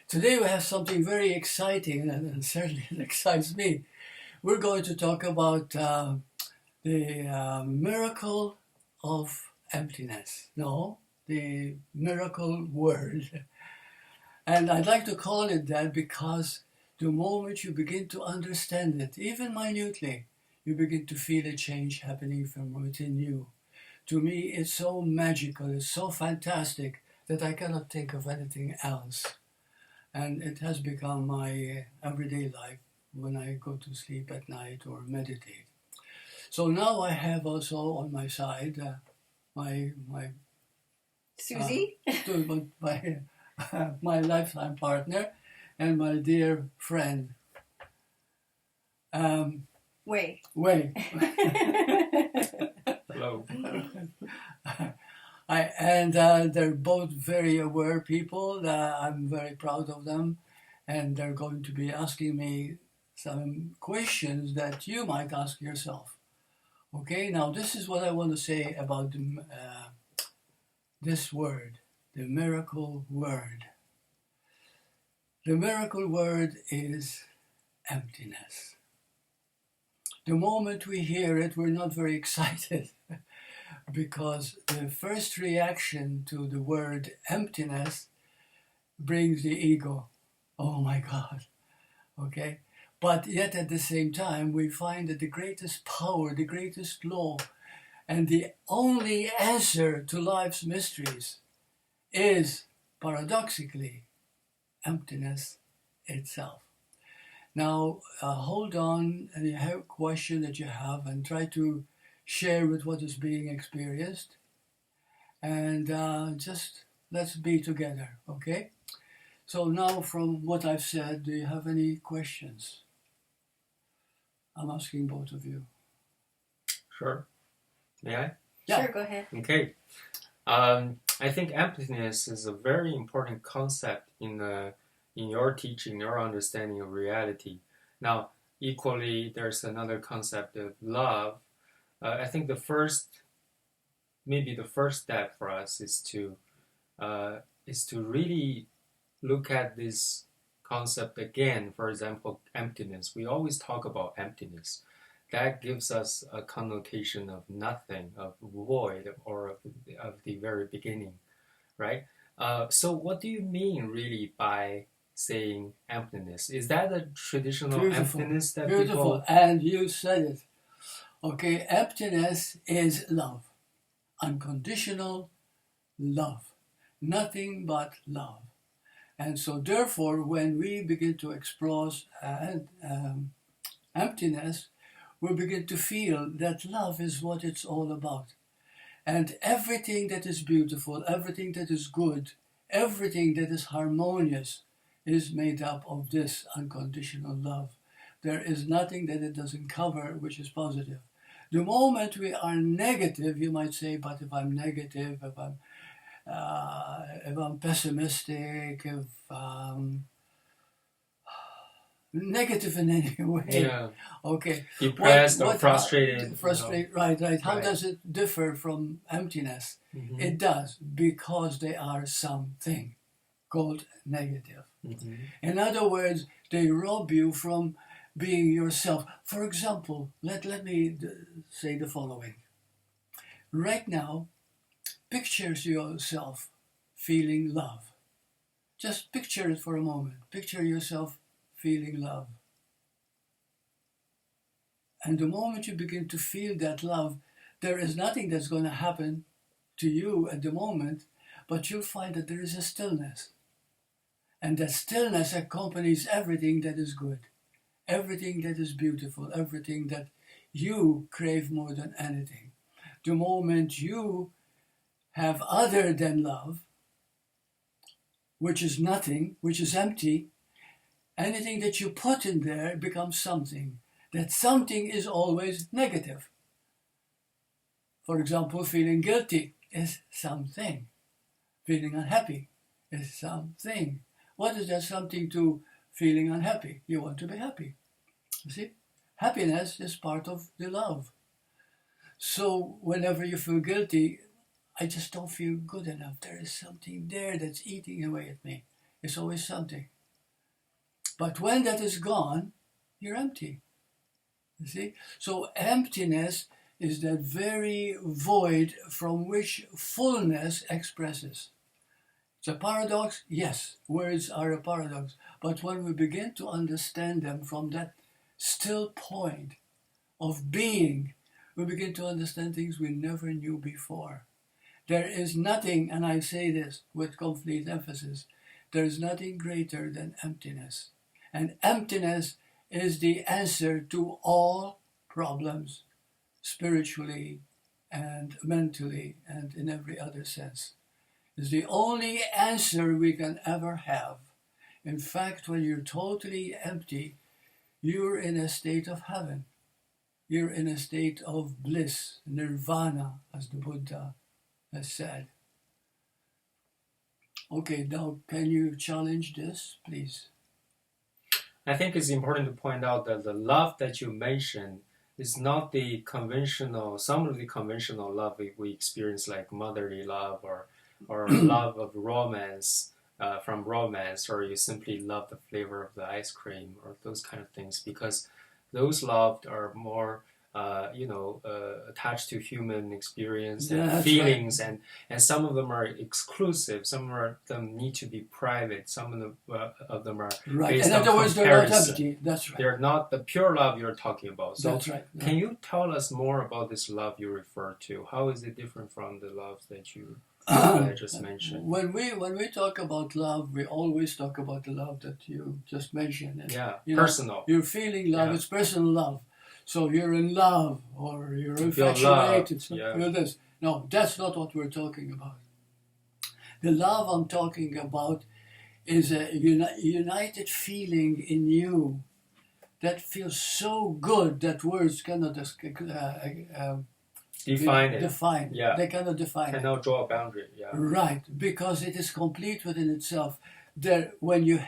Today we have something very exciting, and certainly it excites me. We're going to talk about the miracle of emptiness. No, the miracle word. And I'd like to call it that because the moment you begin to understand it, even minutely, you begin to feel a change happening from within you. To me, it's so magical, it's so fantastic that I cannot think of anything else. And it has become my everyday life when I go to sleep at night or meditate. So now I have also on my side my Suzy? my my lifetime partner and my dear friend Wei. Wei. Hello. They're both very aware people. I'm very proud of them, and they're going to be asking me some questions that you might ask yourself. Okay, now this is what I want to say about this word, the miracle word. The miracle word is emptiness. The moment we hear it, we're not very excited because the first reaction to the word emptiness brings the ego. Oh my God. Okay? But yet at the same time, we find that the greatest power, the greatest law, and the only answer to life's mysteries is, paradoxically, emptiness itself. Now, hold on any question that you have and try to share with what is being experienced. And just let's be together, okay? So now from what I've said, do you have any questions? I'm asking both of you. Sure. May I? Yeah. Sure, go ahead. Okay. I think emptiness is a very important concept in your teaching, your understanding of reality. Now, equally, there's another concept of love. I think the first step for us is to really look at this concept again. For example, emptiness. We always talk about emptiness. That gives us a connotation of nothing, of void, or of the very beginning, right? So what do you mean really by saying emptiness? Is that a traditional Beautiful. emptiness that Beautiful. people... And you said it. Okay, emptiness is love. Unconditional love. Nothing but love. And so therefore, when we begin to explore emptiness, we begin to feel that love is what it's all about. And everything that is beautiful, everything that is good, everything that is harmonious is made up of this unconditional love. There is nothing that it doesn't cover which is positive. The moment we are negative, you might say, but if I'm negative, if I'm pessimistic, if negative in any way, Yeah. okay, Depressed or frustrated. Frustrated, right. How Right. does it differ from emptiness? Mm-hmm. It does, because they are something called negative. Mm-hmm. In other words, they rob you from being yourself. For example, let me say the following. Right now, picture yourself feeling love. Just picture it for a moment. Picture yourself feeling love. And the moment you begin to feel that love, there is nothing that's going to happen to you at the moment, but you'll find that there is a stillness. And that stillness accompanies everything that is good, everything that is beautiful, everything that you crave more than anything. The moment you have other than love, which is nothing, which is empty, anything that you put in there becomes something. That something is always negative. For example, feeling guilty is something. Feeling unhappy is something. What is that something to feeling unhappy? You want to be happy. You see? Happiness is part of the love. So whenever you feel guilty, I just don't feel good enough. There is something there that's eating away at me. It's always something. But when that is gone, you're empty. You see? So emptiness is that very void from which fullness expresses. It's a paradox? Yes, words are a paradox. But when we begin to understand them from that still point of being, we begin to understand things we never knew before. There is nothing, and I say this with complete emphasis, there is nothing greater than emptiness. And emptiness is the answer to all problems, spiritually and mentally and in every other sense. It's the only answer we can ever have. In fact, when you're totally empty, you're in a state of heaven. You're in a state of bliss, nirvana, as the Buddha has said. Okay, now can you challenge this, please? I think it's important to point out that the love that you mentioned is not the conventional, some of the conventional love we experience, like motherly love or love of romance, from romance, or you simply love the flavor of the ice cream or those kind of things, because those loved are more attached to human experience and feelings, right. and some of them are exclusive, some of them need to be private, some of them are right. based in other on words, comparison. They're not empty. That's right. They're not the pure love you're talking about. So that's right. Can you tell us more about this love you refer to? How is it different from the love that you I just mentioned? When we talk about love, we always talk about the love that you just mentioned. And, personal. You're feeling love. It's personal love. So you're in love, or you're infatuated. Feel this. No, that's not what we're talking about. The love I'm talking about is a united feeling in you that feels so good that words cannot define it. They cannot define it. Cannot draw a boundary. Yeah. Right, because it is complete within itself. When you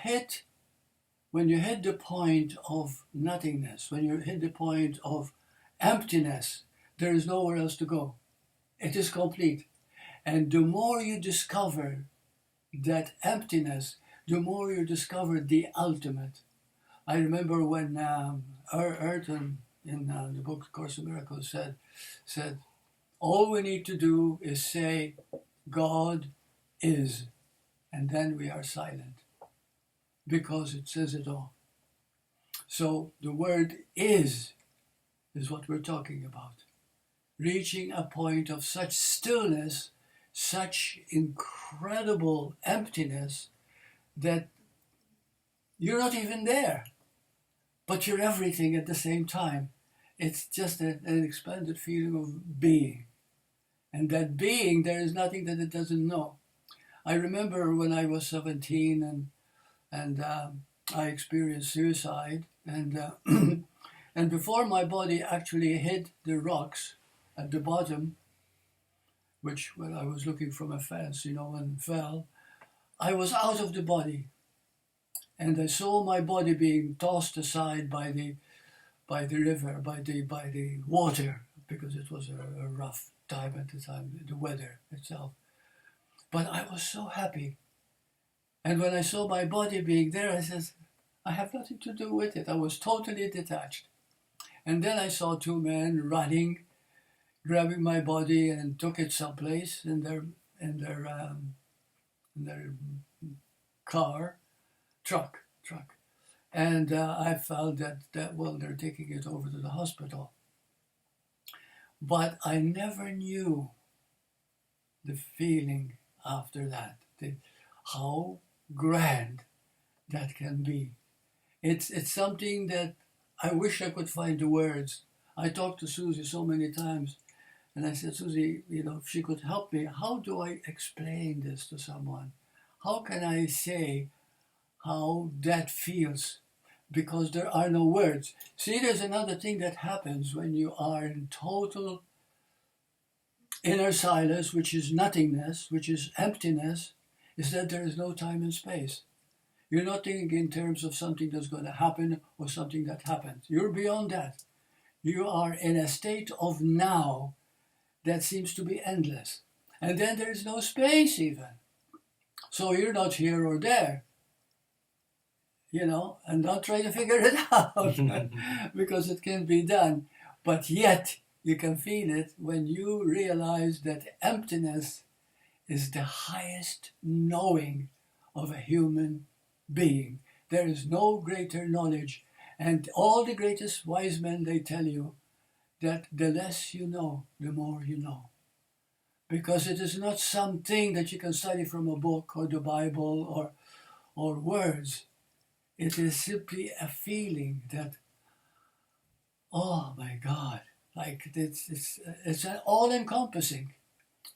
hit the point of nothingness, when you hit the point of emptiness, there is nowhere else to go. It is complete. And the more you discover that emptiness, the more you discover the ultimate. I remember when Ayrton in the book Course in Miracles said, all we need to do is say, God is, and then we are silent. Because it says it all. So the word is what we're talking about. Reaching a point of such stillness, such incredible emptiness, that you're not even there, but you're everything at the same time. It's just an expanded feeling of being. And that being, there is nothing that it doesn't know. I remember when I was 17 and I experienced suicide, and and before my body actually hit the rocks at the bottom, which when I was looking from a fence, and fell, I was out of the body, and I saw my body being tossed aside by the river, by the water, because it was a rough time at the time, the weather itself. But I was so happy. And when I saw my body being there, I said, I have nothing to do with it. I was totally detached. And then I saw two men running, grabbing my body and took it someplace in their truck. And I felt that they're taking it over to the hospital. But I never knew the feeling after that, how grand that can be. It's something that I wish I could find the words. I talked to Suzy so many times, and I said, Suzy, if she could help me, how do I explain this to someone? How can I say how that feels? Because there are no words. See, there's another thing that happens when you are in total inner silence, which is nothingness, which is emptiness, is that there is no time and space. You're not thinking in terms of something that's going to happen or something that happened. You're beyond that. You are in a state of now that seems to be endless. And then there is no space even. So you're not here or there. and not try to figure it out because it can be done. But yet, you can feel it when you realize that emptiness is the highest knowing of a human being. There is no greater knowledge. And all the greatest wise men, they tell you that the less you know, the more you know. Because it is not something that you can study from a book or the Bible or words. It is simply a feeling that, oh my God, like it's all-encompassing,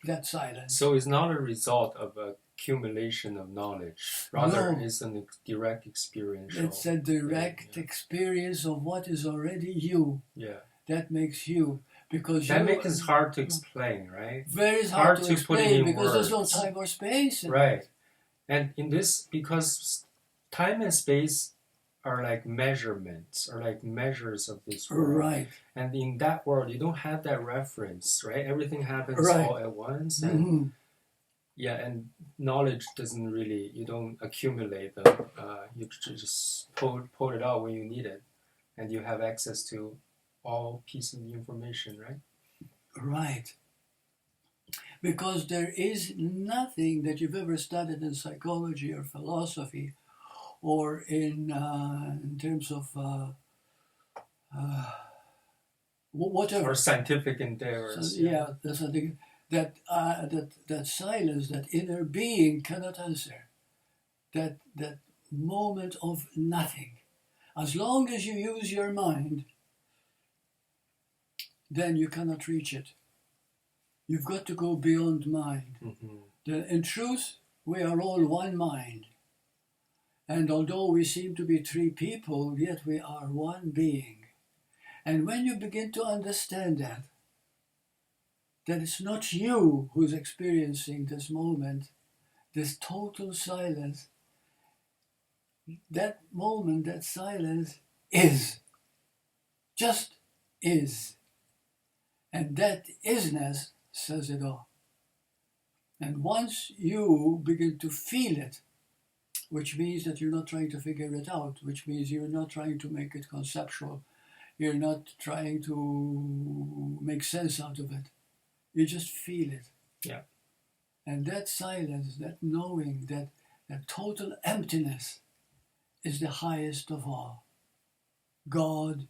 that silence. So it's not a result of accumulation of knowledge. Rather, No. it's a direct experiential. It's a direct experience of what is already you. Yeah. That makes you. Because that makes it hard to explain, right? Very hard to explain put it in because words. there's no time or space. Right. And in this, because time and space are like measurements, or like measures of this world. Right. And in that world, you don't have that reference, right? Everything happens all at once. And Mm-hmm. yeah, and knowledge doesn't really, you don't accumulate them. You just pull it out when you need it. And you have access to all pieces of information, right? Right. Because there is nothing that you've ever studied in psychology or philosophy or in terms of whatever. Or scientific endeavors. Yeah, that's something that silence, that inner being cannot answer. That moment of nothing. As long as you use your mind, then you cannot reach it. You've got to go beyond mind. Mm-hmm. In truth, we are all one mind. And although we seem to be three people, yet we are one being. And when you begin to understand that it's not you who's experiencing this moment, this total silence, that moment, that silence is. Just is. And that isness says it all. And once you begin to feel it, which means that you're not trying to figure it out, which means you're not trying to make it conceptual, you're not trying to make sense out of it, you just feel it. Yeah. And that silence, that knowing, that total emptiness is the highest of all. God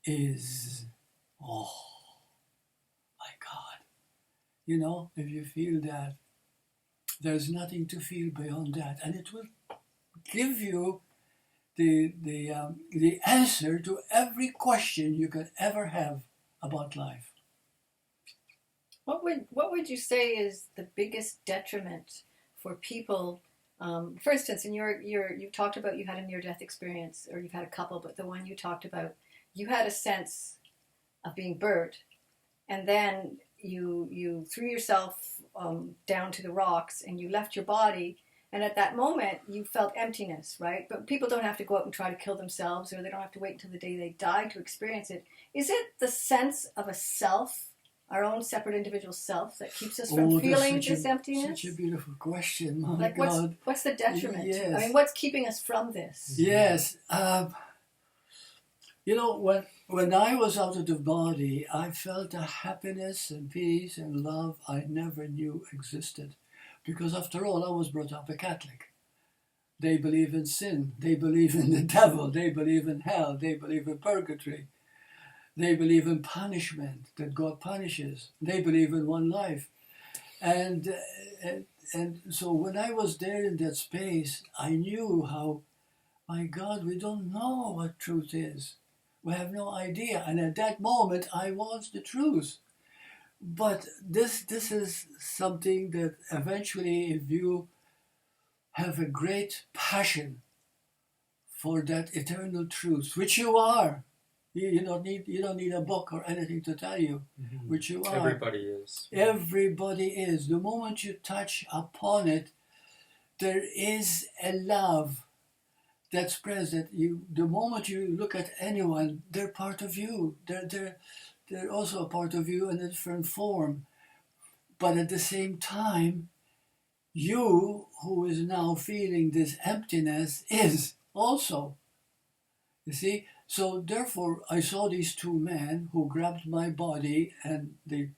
is all. My God. If you feel that, there's nothing to feel beyond that. And it will give you the answer to every question you could ever have about life. What would you say is the biggest detriment for people? For instance, you talked about you had a near-death experience, or you've had a couple, but the one you talked about, you had a sense of being Burt, and then you threw yourself down to the rocks and you left your body, and at that moment you felt emptiness, right? But people don't have to go out and try to kill themselves, or they don't have to wait until the day they die to experience it. Is it the sense of a self, our own separate individual self, that keeps us from feeling this emptiness? Such a beautiful question, my like God. What's the detriment? Yes. I mean, what's keeping us from this? Yes. When I was out of the body, I felt a happiness and peace and love I never knew existed. Because after all, I was brought up a Catholic. They believe in sin. They believe in the devil. They believe in hell. They believe in purgatory. They believe in punishment, that God punishes. They believe in one life. And so when I was there in that space, I knew how, my God, we don't know what truth is. We have no idea. And at that moment, I was the truth. But this is something that eventually, if you have a great passion for that eternal truth, which you are, you don't need a book or anything to tell you, Mm-hmm. which you are. Everybody is. Everybody is. The moment you touch upon it, there is a love that spreads. The moment you look at anyone, they're part of you. They're also a part of you in a different form. But at the same time, you who is now feeling this emptiness is also. You see? So therefore, I saw these two men who grabbed my body, and they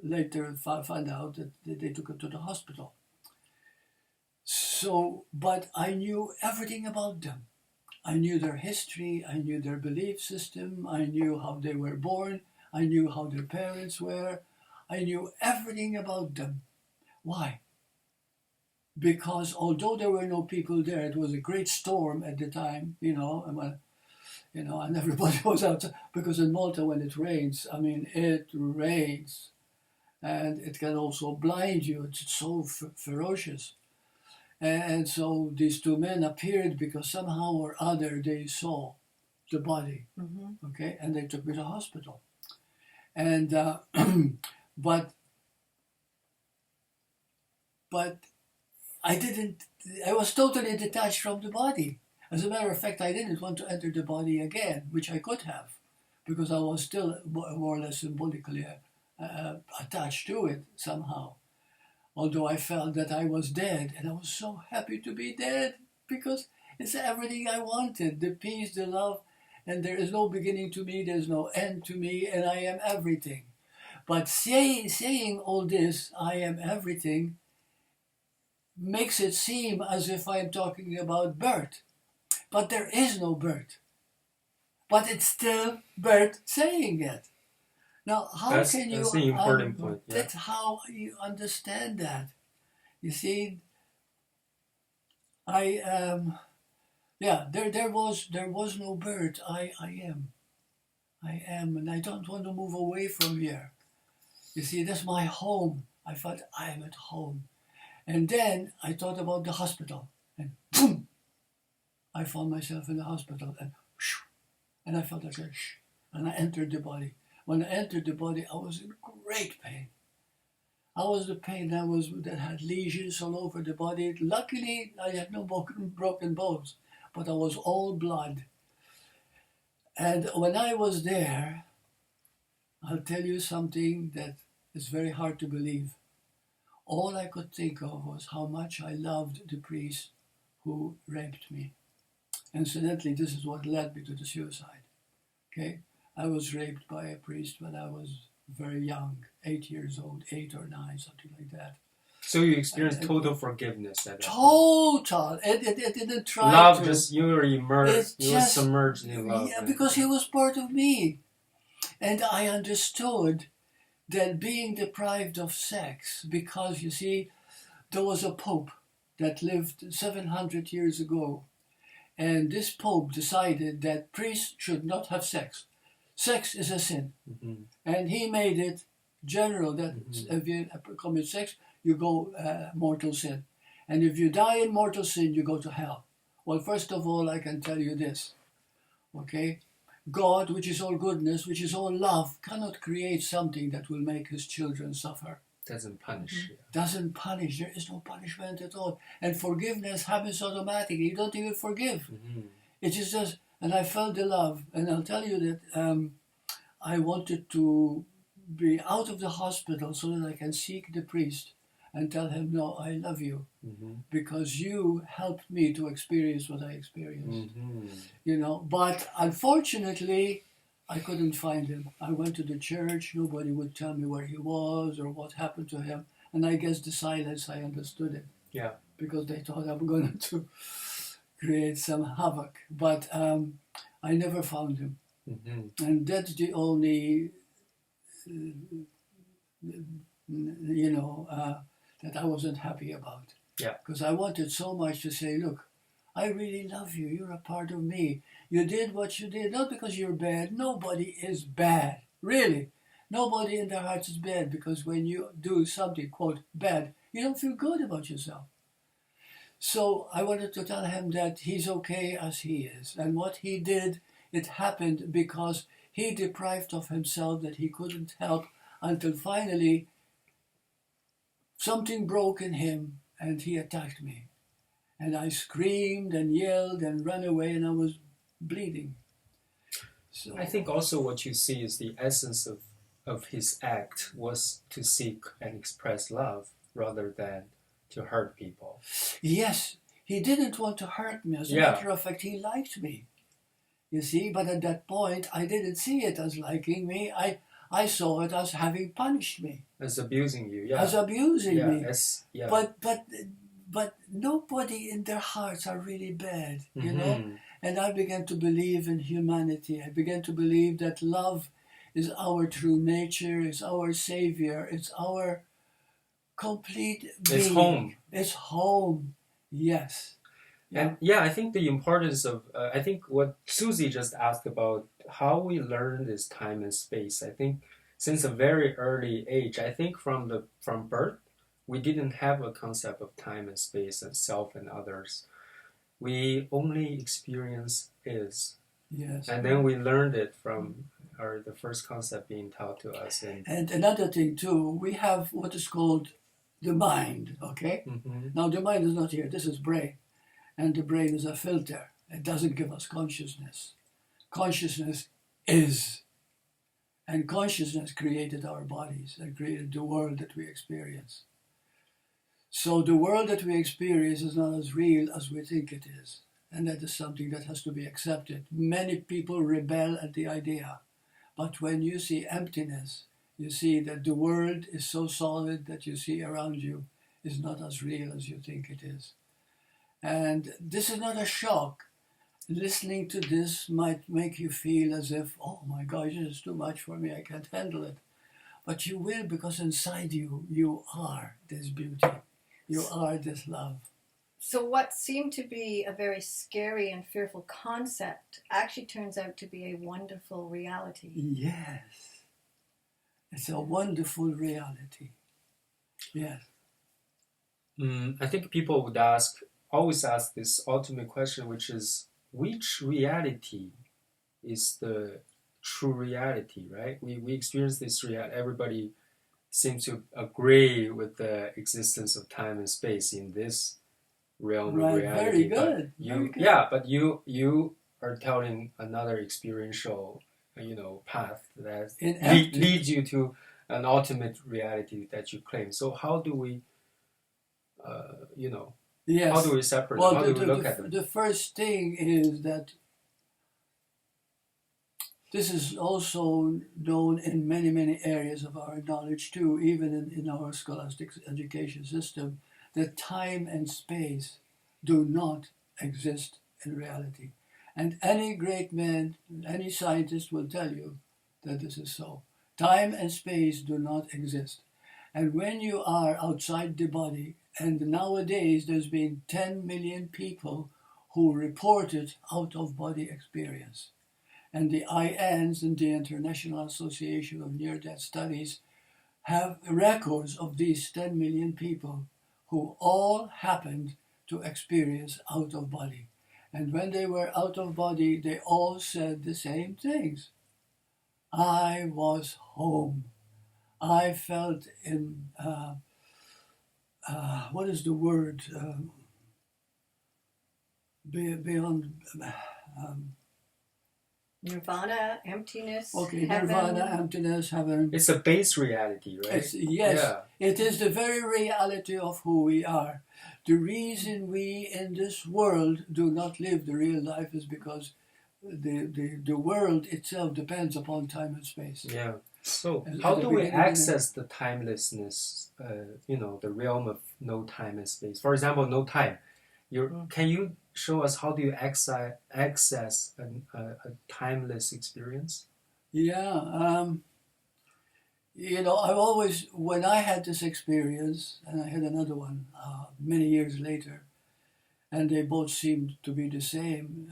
later found out that they took it to the hospital. So, but I knew everything about them. I knew their history, I knew their belief system, I knew how they were born, I knew how their parents were, I knew everything about them. Why? Because although there were no people there, it was a great storm at the time, and everybody was out, because in Malta when it rains, it rains, and it can also blind you. It's so ferocious. And so these two men appeared because somehow or other they saw the body, okay, and they took me to the hospital. And but I was totally detached from the body. As a matter of fact, I didn't want to enter the body again, which I could have, because I was still more or less symbolically attached to it somehow. Although I felt that I was dead, and I was so happy to be dead, because it's everything I wanted, the peace, the love, and there is no beginning to me, there's no end to me, and I am everything. But saying all this, I am everything, makes it seem as if I'm talking about Burt. But there is no Burt. But it's still Burt saying it. Now, that's the important point. Yeah. That's how you understand that. You see, there was no Burt. I am, and I don't want to move away from here. You see, that's my home. I felt I am at home. And then I thought about the hospital, and boom, I found myself in the hospital, and I felt like and I entered the body. When I entered the body, I was in great pain. I was the pain that had lesions all over the body. Luckily, I had no broken bones, but I was all blood. And when I was there, I'll tell you something that is very hard to believe. All I could think of was how much I loved the priest who raped me. Incidentally, this is what led me to the suicide. Okay? I was raped by a priest when I was very young, 8 years old, 8 or 9, something like that. So you experienced total forgiveness at that total. It didn't try love to. Just you were immersed. You were submerged in love. Yeah, because he was part of me. And I understood that being deprived of sex, because you see, there was a pope that lived 700 years ago. And this pope decided that priests should not have sex. Sex is a sin. And he made it general that if you commit sex, you go mortal sin. And if you die in mortal sin, you go to hell. Well, first of all, I can tell you this. Okay? God, which is all goodness, which is all love, cannot create something that will make his children suffer. Doesn't punish. Yeah. Doesn't punish. There is no punishment at all. And forgiveness happens automatically. You don't even forgive. It is just, and I felt the love. And I'll tell you that I wanted to be out of the hospital so that I can seek the priest and tell him, no, I love you. Because you helped me to experience what I experienced. But unfortunately, I couldn't find him. I went to the church, nobody would tell me where he was or what happened to him. And I guess the silence, I understood it. Yeah. Because they thought I'm going to create some havoc. But I never found him. And that's the only, that I wasn't happy about. Yeah. Because I wanted so much to say, look, I really love you. You're a part of me. You did what you did, not because you're bad. Nobody is bad, really. Nobody in their hearts is bad, because when you do something, quote, bad, you don't feel good about yourself. So I wanted to tell him that he's okay as he is. And what he did, it happened because he deprived of himself that he couldn't help until finally something broke in him and he attacked me. And I screamed and yelled and ran away, and I was bleeding. So I think also what you see is the essence of his act was to seek and express love rather than to hurt people. Yes, he didn't want to hurt me. As a Yeah. matter of fact, he liked me. You see, but at that point, I didn't see it as liking me. I saw it as having punished me, As abusing you, yeah. as abusing yeah, me. yeah. But nobody in their hearts are really bad, you know. Mhm. And I began to believe in humanity. I began to believe that love is our true nature, is our savior, it's our complete being. It's home. It's home. Yes. And yeah, I think the importance of, I think what Suzy just asked about, how we learn this time and space, I think since a very early age, I think from birth, we didn't have a concept of time and space and self and others. We only experience is. Yes. And then we learned it from the first concept being taught to us. And another thing too, we have what is called the mind, okay? Mm-hmm. Now the mind is not here, this is brain. And the brain is a filter. It doesn't give us consciousness. Consciousness is. And consciousness created our bodies and created the world that we experience. So the world that we experience is not as real as we think it is. And that is something that has to be accepted. Many people rebel at the idea. But when you see emptiness, you see that the world is so solid that you see around you is not as real as you think it is. And this is not a shock. Listening to this might make you feel as if, oh my gosh, this is too much for me, I can't handle it. But you will, because inside you, you are this beauty. You are this love. So what seemed to be a very scary and fearful concept actually turns out to be a wonderful reality. Yes. It's a wonderful reality. Yes. I think people would always ask this ultimate question, which is, which reality is the true reality, right? We experience this reality. Everybody seems to agree with the existence of time and space in this realm of reality. Very good. Yeah, but you are telling another experiential, path that leads you to an ultimate reality that you claim. So how do we, yes. how do we separate? Well, how do we look at them? The first thing is that this is also known in many, many areas of our knowledge too, even in our scholastic education system, that time and space do not exist in reality. And any great man, any scientist will tell you that this is so. Time and space do not exist. And when you are outside the body, and nowadays there's been 10 million people who reported out-of-body experience. And the IANS and the International Association of Near-Death Studies have records of these 10 million people who all happened to experience out-of-body. And when they were out-of-body, they all said the same things. I was home. I felt in, what is the word? Beyond... Nirvana, emptiness, okay, heaven. Nirvana, emptiness, heaven. It's a base reality, right? Yes, yeah. It is the very reality of who we are. The reason we in this world do not live the real life is because the world itself depends upon time and space. Yeah. So how do we access the timelessness, the realm of no time and space? For example, no time. Can you show us how do you access a timeless experience? Yeah. I've always, when I had this experience, and I had another one many years later, and they both seemed to be the same,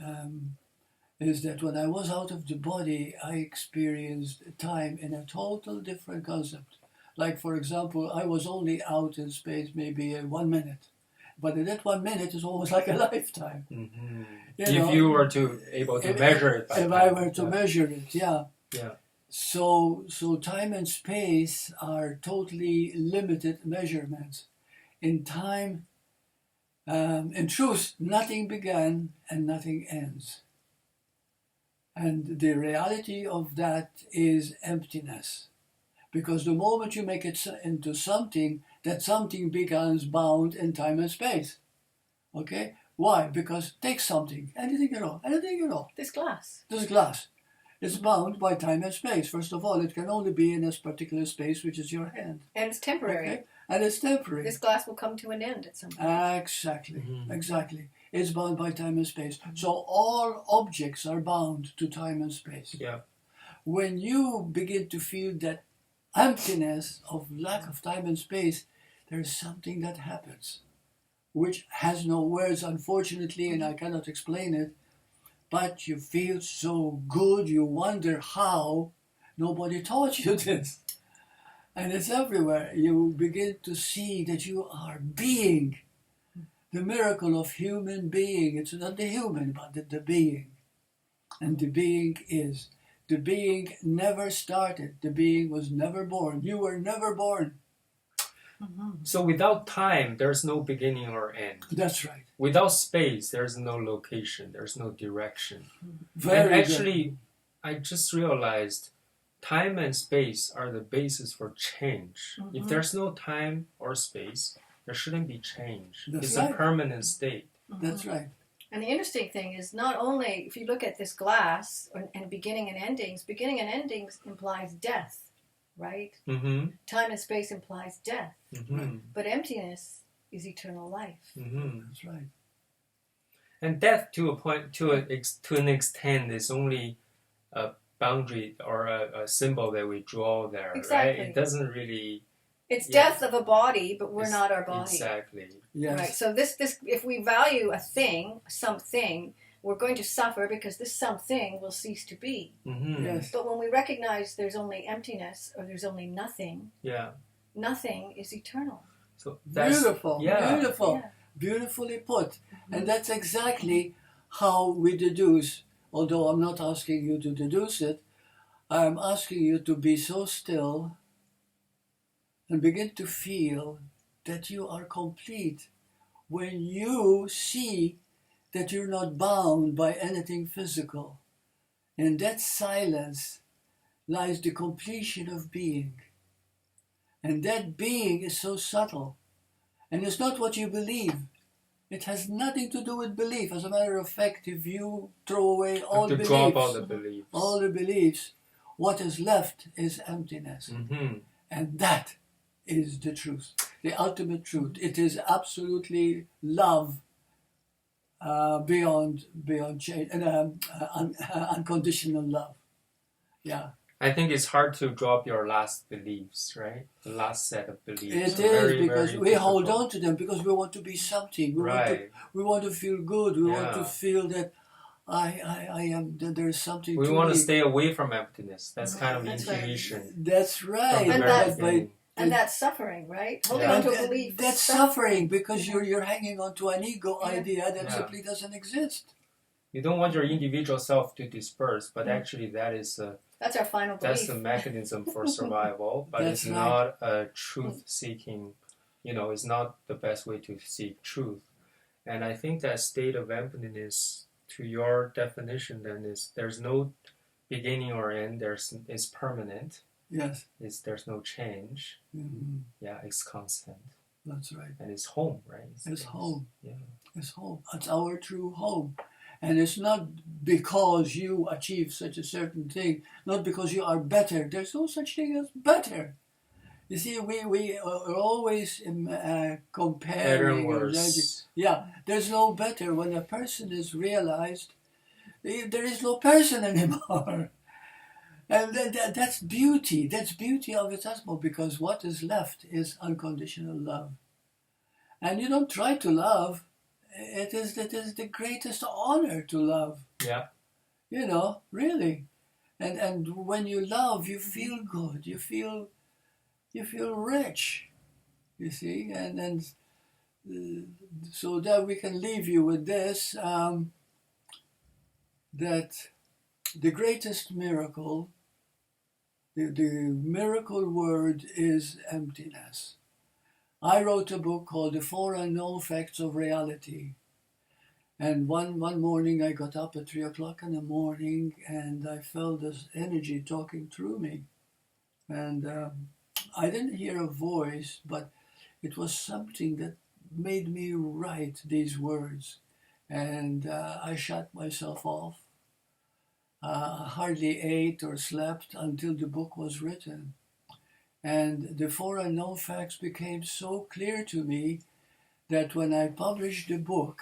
is that when I was out of the body, I experienced time in a total different concept. Like, for example, I was only out in space maybe 1 minute. But in that 1 minute is almost like a lifetime. Mm-hmm. If you were able to measure it. If I were to measure it, yeah. Yeah. So time and space are totally limited measurements. In time, in truth, nothing began and nothing ends. And the reality of that is emptiness. Because the moment you make it into something, that something becomes bound in time and space. Okay? Why? Because take something, anything at all, This glass. this glass. It's bound by time and space. First of all, it can only be in this particular space, which is your hand. And it's temporary. Okay? And it's temporary. This glass will come to an end at some point. Exactly, Mhm. exactly. It's bound by time and space. So all objects are bound to time and space. Yeah. When you begin to feel that emptiness of lack of time and space, there's something that happens, which has no words, unfortunately, and I cannot explain it. But you feel so good, you wonder how nobody taught you this. And it's everywhere. You begin to see that you are being. The miracle of human being. It's not the human, but the being. And the being is. The being never started. The being was never born. You were never born. So without time, there's no beginning or end. That's right. Without space, there's no location, there's no direction. Very And good. actually, I just realized time and space are the basis for change. If there's no time or space, there shouldn't be change. That's It's right. a permanent state. That's right. And the interesting thing is not only, if you look at this glass and beginning and endings implies death, right? Mm-hmm. Time and space implies death. Mm-hmm. But emptiness is eternal life. Mm-hmm. That's right. And death, to a point, to an extent, is only a boundary or a symbol that we draw there, Exactly. right? It doesn't really. It's Yeah. death of a body, but we're It's- not our body. Exactly. Yes. Right. So this if we value a thing, something, we're going to suffer because this something will cease to be. Mm-hmm. Yes. But when we recognize there's only emptiness or there's only nothing, Yeah. nothing is eternal. So that's Beautiful. yeah. Beautiful. Yeah. Beautifully put. And that's exactly how we deduce, although I'm not asking you to deduce it, I'm asking you to be so still and begin to feel that you are complete when you see that you're not bound by anything physical. In that silence lies the completion of being. And that being is so subtle. And it's not what you believe. It has nothing to do with belief. As a matter of fact, if you throw away all to beliefs, drop all the beliefs. all the beliefs, what is left is emptiness. Mm-hmm. And that is the truth, the ultimate truth. It is absolutely love beyond change, and unconditional love. Yeah. I think it's hard to drop your last beliefs, right? The last set of beliefs. It is Very, because very we hold difficult. on to them because we want to be something. Right. We want to feel good. We want to Yeah. feel that I am. That there is something. We to want to me. stay away from emptiness. That's kind of That's right. intuition. That's From right. the And very that's- beginning. And that's suffering, right? Holding Yeah. on to And a belief. that's is suffering because you're hanging on to an ego Yeah. idea that Yeah. simply doesn't exist. You don't want your individual self to disperse, but actually that is That's our final belief. that's the mechanism for survival. But That's it's right. not a truth-seeking. It's not the best way to seek truth. And I think that state of emptiness, to your definition, then is there's no beginning or end. It's permanent. Yes. There's no change. Mhm. Yeah, it's constant, That's right. and it's home, right? It's home. Yeah. It's home. It's our true home. And it's not because you achieve such a certain thing, not because you are better. There's no such thing as better. You see, we are always Better comparing. and or judging. worse. Yeah, there's no better. When a person is realized, there is no person anymore. And that's beauty. That's beauty of its utmost, because what is left is unconditional love. And you don't try to love. It is the greatest honor to love. Yeah. Really. And when you love, you feel good. You feel rich. You see, and so that we can leave you with this, that the greatest miracle, the miracle word is emptiness. I wrote a book called The Four Unknown Facts of Reality. And one morning I got up at 3 o'clock in the morning and I felt this energy talking through me. And I didn't hear a voice, but it was something that made me write these words. and I shut myself off. Hardly ate or slept until the book was written. And the four unknown facts became so clear to me that when I published the book,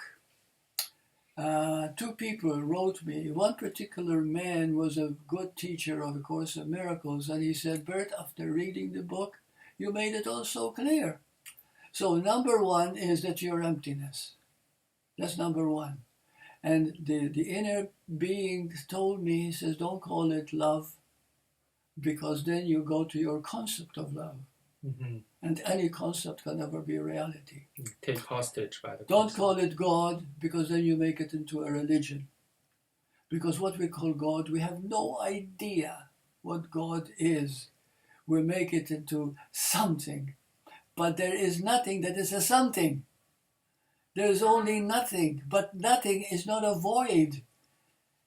two people wrote me. One particular man was a good teacher of the Course of Miracles, and he said, Burt, after reading the book, you made it all so clear. So number one is that you're emptiness. That's number one. And the inner being told me, he says, don't call it love, because then you go to your concept of love. Mm-hmm. And any concept can never be a reality. Take hostage by the Don't concept. call it God, because then you make it into a religion. Because what we call God, we have no idea what God is. We make it into something. But there is nothing that is a something. There is only nothing. But nothing is not a void.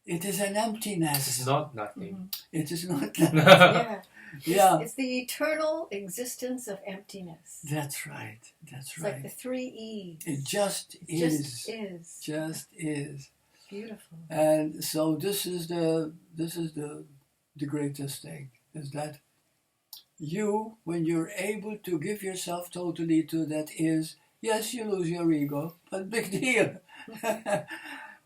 It is an emptiness. It's not nothing. It is not. Yeah. Yeah. It's the eternal existence of emptiness. That's right. That's It's right. like the 3 E's. It just It is. just is. Just is. Beautiful. And so this is the greatest thing, is that you, when you're able to give yourself totally to that is, yes, you lose your ego, but big deal.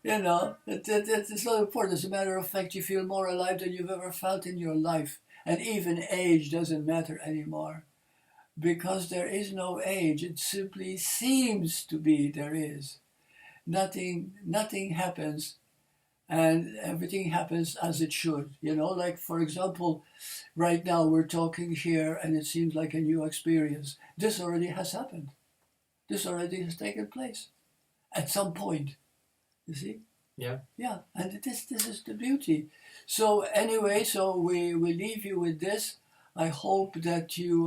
You know, it's not important. As a matter of fact, you feel more alive than you've ever felt in your life. And even age doesn't matter anymore. Because there is no age. It simply seems to be there is. Nothing happens, and everything happens as it should. You know, like, for example, right now we're talking here and it seems like a new experience. This already has happened. This already has taken place at some point. You see? Yeah. Yeah, and this is the beauty. So anyway, so we leave you with this. I hope that you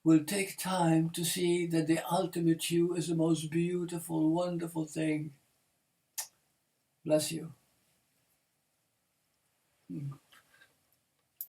will take time to see that the ultimate you is the most beautiful, wonderful thing. Bless you.